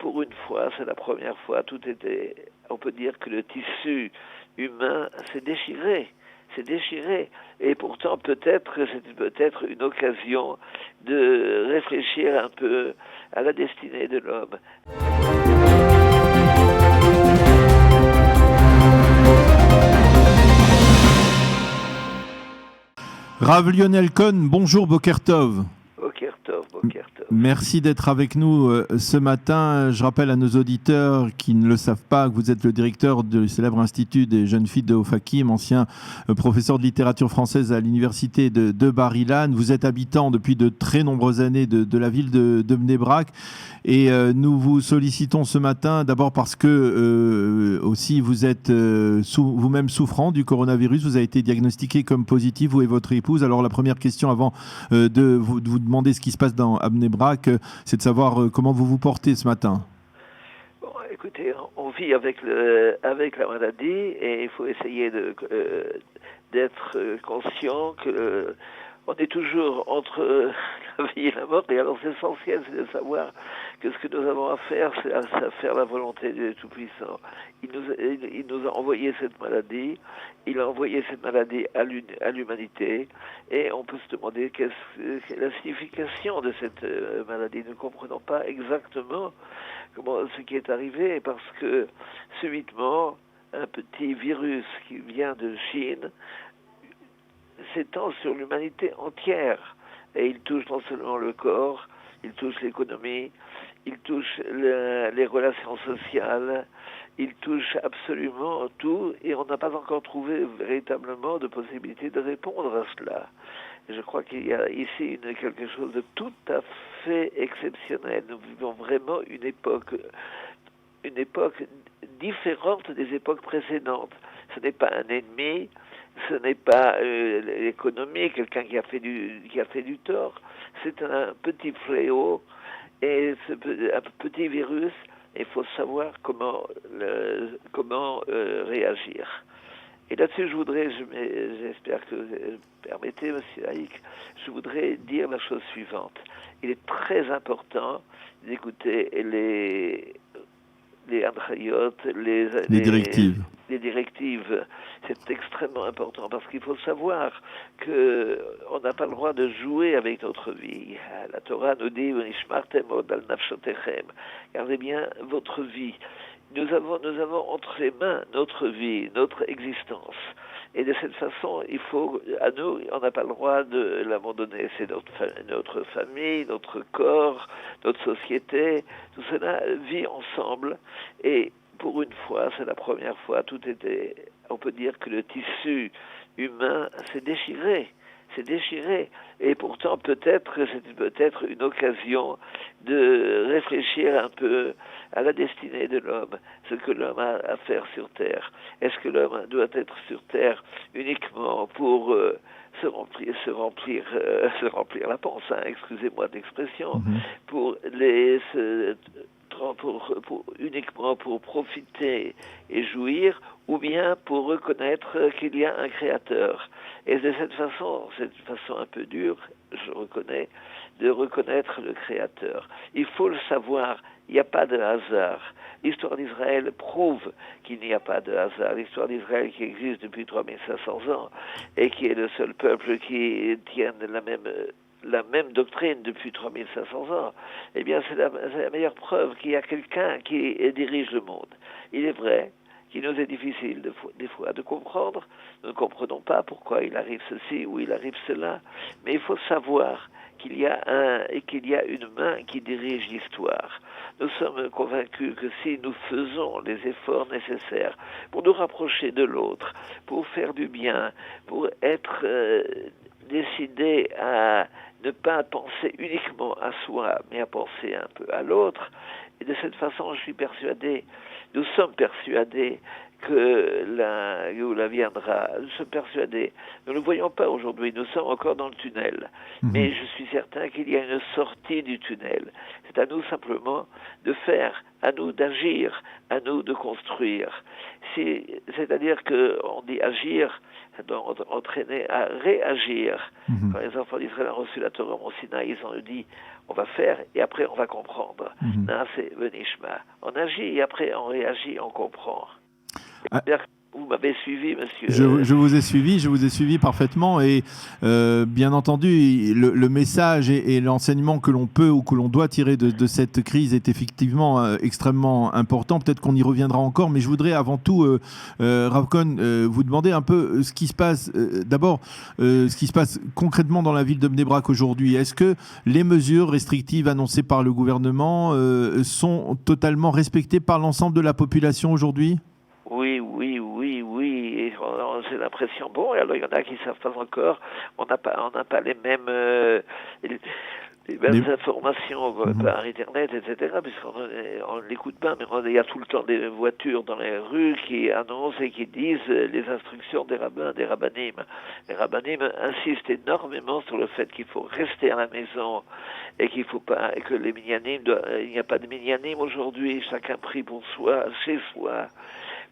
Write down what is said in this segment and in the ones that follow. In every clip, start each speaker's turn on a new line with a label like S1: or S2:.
S1: pour une fois, c'est la première fois, on peut dire que le tissu humain s'est déchiré. C'est déchiré. Et pourtant, peut-être que c'était peut-être une occasion de réfléchir un peu à la destinée de l'homme.
S2: Rav Lionel Cohn, bonjour Boker Tov.
S1: Boker Tov, Boker Tov.
S2: Merci d'être avec nous ce matin. Je rappelle à nos auditeurs qui ne le savent pas que vous êtes le directeur du célèbre Institut des jeunes filles de Ofakim, ancien professeur de littérature française à l'université de Bar-Ilan. Vous êtes habitant depuis de très nombreuses années de la ville de Bnei Brak. Et nous vous sollicitons ce matin d'abord parce que aussi vous êtes vous-même souffrant du coronavirus. Vous avez été diagnostiqué comme positif, vous et votre épouse. Alors la première question avant de vous demander ce qui se passe à Bnei Brak, c'est de savoir comment vous vous portez ce matin.
S1: Bon, écoutez, on vit avec la maladie et il faut essayer d'être conscient que on est toujours entre la vie et la mort. Et alors, c'est essentiel, c'est de savoir que ce que nous avons à faire, c'est à faire la volonté du Tout-Puissant. Il nous a envoyé cette maladie. Il a envoyé cette maladie à l'humanité. Et on peut se demander quelle est la signification de cette maladie. Nous ne comprenons pas exactement ce qui est arrivé, parce que subitement, un petit virus qui vient de Chine s'étend sur l'humanité entière. Et il touche non seulement le corps, il touche l'économie, il touche les relations sociales, il touche absolument tout, et on n'a pas encore trouvé véritablement de possibilité de répondre à cela. Je crois qu'il y a ici quelque chose de tout à fait exceptionnel. Nous vivons vraiment une époque différente des époques précédentes. Ce n'est pas un ennemi, ce n'est pas l'économie, quelqu'un qui a fait du tort. C'est un petit fléau et un petit virus. Il faut savoir comment réagir. Et là-dessus, j'espère que vous permettez, Monsieur Haïk, je voudrais dire la chose suivante. Il est très important d'écouter les andrayot, les directives. Les directives, c'est extrêmement important, parce qu'il faut savoir qu'on n'a pas le droit de jouer avec notre vie. La Torah nous dit gardez bien votre vie. Nous avons entre les mains notre vie, notre existence. Et de cette façon, on n'a pas le droit de l'abandonner. C'est notre famille, notre corps, notre société. Tout cela vit ensemble. Et pour une fois, c'est la première fois, on peut dire que le tissu humain s'est déchiré. C'est déchiré. Et pourtant, peut-être que c'était peut-être une occasion de réfléchir un peu à la destinée de l'homme, ce que l'homme a à faire sur Terre. Est-ce que l'homme doit être sur Terre uniquement pour se remplir la panse, excusez-moi d'expression, uniquement pour profiter et jouir, ou bien pour reconnaître qu'il y a un créateur. Et de cette façon un peu dure, je reconnais, de reconnaître le créateur. Il faut le savoir, il n'y a pas de hasard. L'histoire d'Israël prouve qu'il n'y a pas de hasard. L'histoire d'Israël qui existe depuis 3500 ans et qui est le seul peuple qui tienne la même doctrine depuis 3500 ans, eh bien c'est la meilleure preuve qu'il y a quelqu'un qui dirige le monde. Il est vrai qu'il nous est difficile des fois de comprendre. Nous ne comprenons pas pourquoi il arrive ceci ou il arrive cela, mais il faut savoir qu'il y a une main qui dirige l'histoire. Nous sommes convaincus que si nous faisons les efforts nécessaires pour nous rapprocher de l'autre, pour faire du bien, pour être décidés à ne pas penser uniquement à soi, mais à penser un peu à l'autre, et de cette façon, nous sommes persuadés que la Géoula viendra. Nous sommes persuadés. Nous ne le voyons pas aujourd'hui. Nous sommes encore dans le tunnel. Mais je suis certain qu'il y a une sortie du tunnel. C'est à nous simplement de faire, à nous d'agir, à nous de construire. C'est-à-dire qu'on dit agir, ça doit entraîner à réagir. Quand les enfants d'Israël ont reçu la Torah au Sinaï, ils ont dit on va faire et après on va comprendre. C'est Venishma. On agit et après on réagit, on comprend. Vous m'avez suivi, monsieur.
S2: Je vous ai suivi parfaitement et bien entendu, le message et l'enseignement que l'on peut ou que l'on doit tirer de cette crise est effectivement extrêmement important. Peut-être qu'on y reviendra encore, mais je voudrais avant tout, Rav Cohn, vous demander un peu ce qui se passe, d'abord, ce qui se passe concrètement dans la ville de Bnei Brak aujourd'hui. Est-ce que les mesures restrictives annoncées par le gouvernement sont totalement respectées par l'ensemble de la population aujourd'hui ?
S1: Oui. Et c'est l'impression. Bon, et alors il y en a qui ne savent pas encore. On n'a pas les mêmes informations par Internet, etc. Puisqu'on ne l'écoute pas, mais il y a tout le temps des voitures dans les rues qui annoncent et qui disent les instructions des rabbins, des rabbanim. Les rabbanim insistent énormément sur le fait qu'il faut rester à la maison et qu'il faut pas, et que les minyanim, il n'y a pas de minyanim aujourd'hui. Chacun prie pour soi, chez soi.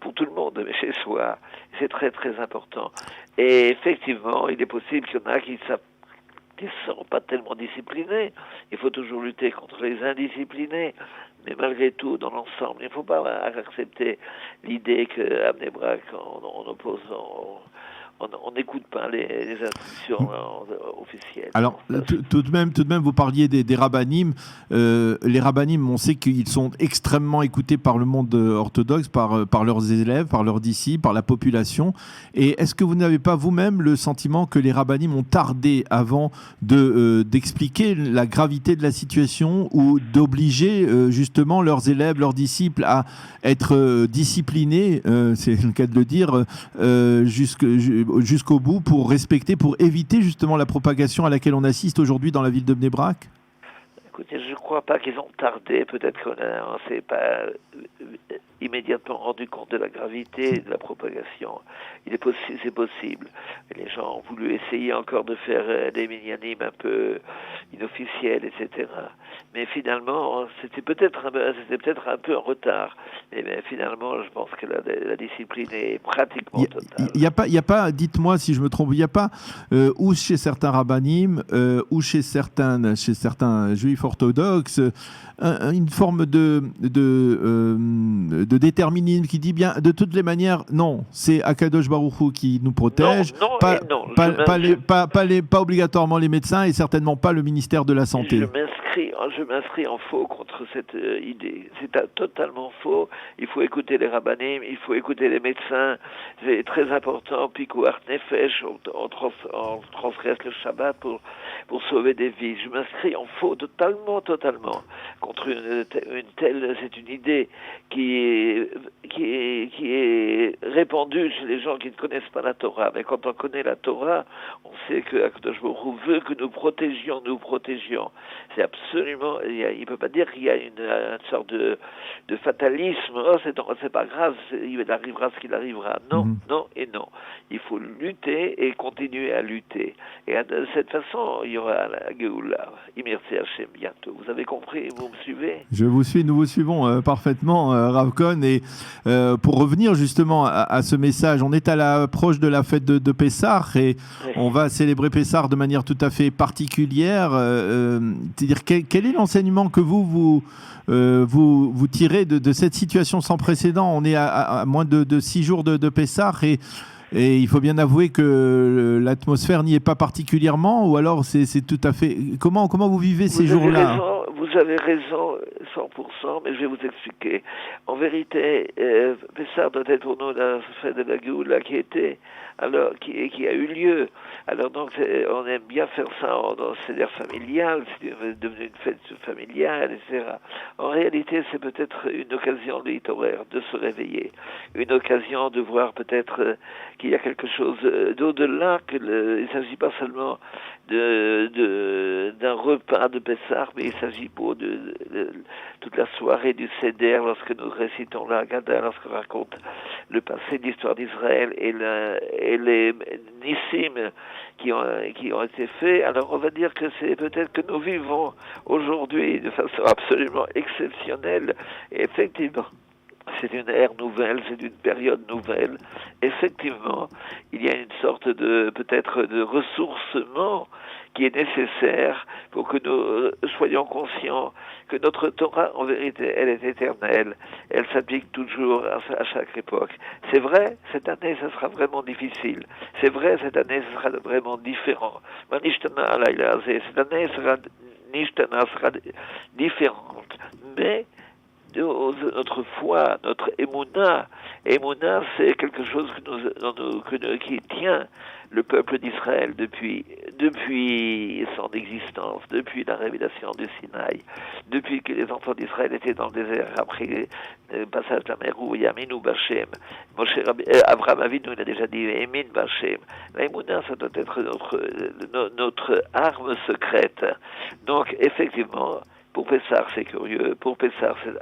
S1: Pour tout le monde, mais chez soi. C'est très, très important. Et effectivement, il est possible qu'il y en a qui ne sont pas tellement disciplinés. Il faut toujours lutter contre les indisciplinés. Mais malgré tout, dans l'ensemble, il ne faut pas accepter l'idée qu'à Bnei Brak, on oppose... On n'écoute pas les instructions officielles.
S2: Alors, tout de même, vous parliez des rabbinim. Les rabbinim, on sait qu'ils sont extrêmement écoutés par le monde orthodoxe, par leurs élèves, par leurs disciples, par la population. Et est-ce que vous n'avez pas vous-même le sentiment que les rabbinim ont tardé avant d'expliquer la gravité de la situation ou d'obliger justement leurs élèves, leurs disciples à être disciplinés, c'est le cas de le dire, jusqu'au bout pour respecter, pour éviter justement la propagation à laquelle on assiste aujourd'hui dans la ville de Bnei Brak?
S1: Écoutez, je ne crois pas qu'ils ont tardé. Peut-être qu'on ne s'est pas immédiatement rendu compte de la gravité de la propagation. C'est possible. Les gens ont voulu essayer encore de faire des minyanim un peu inofficiels, etc. Mais finalement, c'était peut-être un peu en retard. Mais finalement, je pense que la discipline est pratiquement totale.
S2: Il n'y a pas, dites-moi si je me trompe, il n'y a pas, ou chez certains rabbinim, ou chez certains juifs orthodoxes, une forme de déterminisme qui dit bien, de toutes les manières, non, c'est Akadosh Baruch Hu qui nous protège, pas obligatoirement les médecins et certainement pas le ministère de la Santé.
S1: Je m'inscris en faux contre cette idée. C'est totalement faux. Il faut écouter les rabbanim, il faut écouter les médecins. C'est très important. Pikuach nefesh, on transgresse le Shabbat pour sauver des vies. Je m'inscris en faux totalement contre une telle. C'est une idée qui est répandue chez les gens qui ne connaissent pas la Torah. Mais quand on connaît la Torah, on sait que Akadosh Baruch Hu veut que nous protégions. C'est absolument, il ne peut pas dire qu'il y a une sorte de fatalisme. Oh, c'est pas grave, il arrivera ce qu'il arrivera. Non, non et non. Il faut lutter et continuer à lutter. Et de cette façon, il y aura la Géoula, Imirtse Hashem, bientôt. Vous avez compris? Vous me suivez?
S2: Je vous suis, nous vous suivons parfaitement, Rav Cohn. Et pour revenir justement à ce message, on est à l'approche de la fête de Pessah et on va célébrer Pessah de manière tout à fait particulière. C'est-à-dire, quel est l'enseignement que vous tirez de cette situation sans précédent? On est à moins de 6 jours de Pessah et il faut bien avouer que l'atmosphère n'y est pas particulièrement, ou alors c'est tout à fait... Comment vous vivez ces jours-là?
S1: Vous avez raison, 100%, mais je vais vous expliquer. En vérité, Pessah doit être pour nous la fête de la Géoula qui a eu lieu. Alors donc, on aime bien faire ça dans c'est-à-dire familial, c'est devenu une fête familiale, etc. En réalité, c'est peut-être une occasion de se réveiller, une occasion de voir peut-être qu'il y a quelque chose d'au-delà, il ne s'agit pas seulement d'un repas de Pessah, mais il s'agit pour toute la soirée du Seder, lorsque nous récitons la Haggadah, lorsqu'on raconte le passé de l'histoire d'Israël et les nissim qui ont été faits, alors on va dire que c'est peut-être que nous vivons aujourd'hui de façon absolument exceptionnelle. Et effectivement, c'est une ère nouvelle, c'est une période nouvelle. Effectivement, il y a une sorte de, peut-être, de ressourcement qui est nécessaire pour que nous soyons conscients que notre Torah, en vérité, elle est éternelle. Elle s'applique toujours à chaque époque. C'est vrai, cette année, ça sera vraiment difficile. C'est vrai, cette année, ce sera vraiment différent. Cette année sera différente. Mais notre foi, notre émouna, c'est quelque chose qui tient le peuple d'Israël depuis son existence, depuis la révélation du Sinaï, depuis que les enfants d'Israël étaient dans le désert après le passage de la mer où Yaminu Bachem, Abraham Avinu, il a déjà dit Emin Bachem. La émouna, ça doit être notre arme secrète. Donc effectivement, pour Pessah, c'est curieux. Pour Pessah, c'est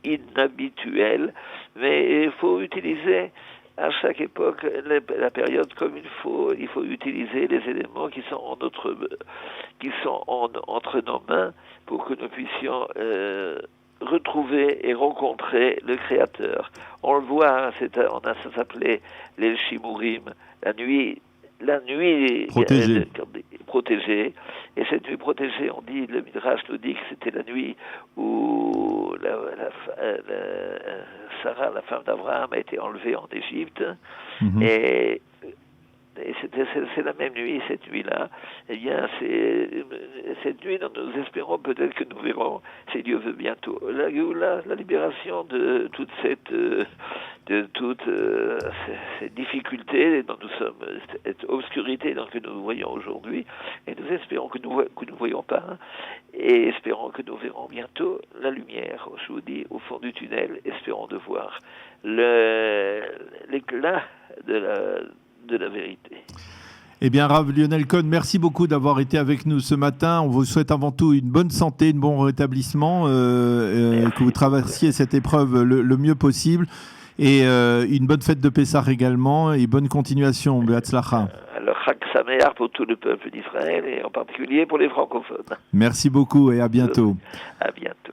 S1: inhabituel. Mais il faut utiliser à chaque époque la période comme il faut. Il faut utiliser les éléments qui sont entre nos mains pour que nous puissions retrouver et rencontrer le Créateur. On le voit, ça s'appelait les Shimurim, la nuit protégée. Et cette nuit protégée, on dit, le Midrash nous dit que c'était la nuit où Sarah, la femme d'Abraham, a été enlevée en Égypte. Mm-hmm. Et c'est la même nuit, cette nuit-là. Eh bien, cette nuit, nous espérons peut-être que nous verrons, si Dieu veut, bientôt la libération de toute cette ces difficultés dont nous sommes, cette obscurité que nous voyons aujourd'hui, et nous espérons que nous ne voyons pas, et espérons que nous verrons bientôt la lumière, je vous dis, au fond du tunnel. Espérons de voir l'éclat de la vérité.
S2: Eh bien, Rav Lionel Cohn, merci beaucoup d'avoir été avec nous ce matin. On vous souhaite avant tout une bonne santé, un bon rétablissement, que vous traversiez cette épreuve le mieux possible, et une bonne fête de Pessah également, et bonne continuation. Be'atzlacha.
S1: Alors, Chag Sameach pour tout le peuple d'Israël, et en particulier pour les francophones.
S2: Merci beaucoup et à bientôt.
S1: À bientôt.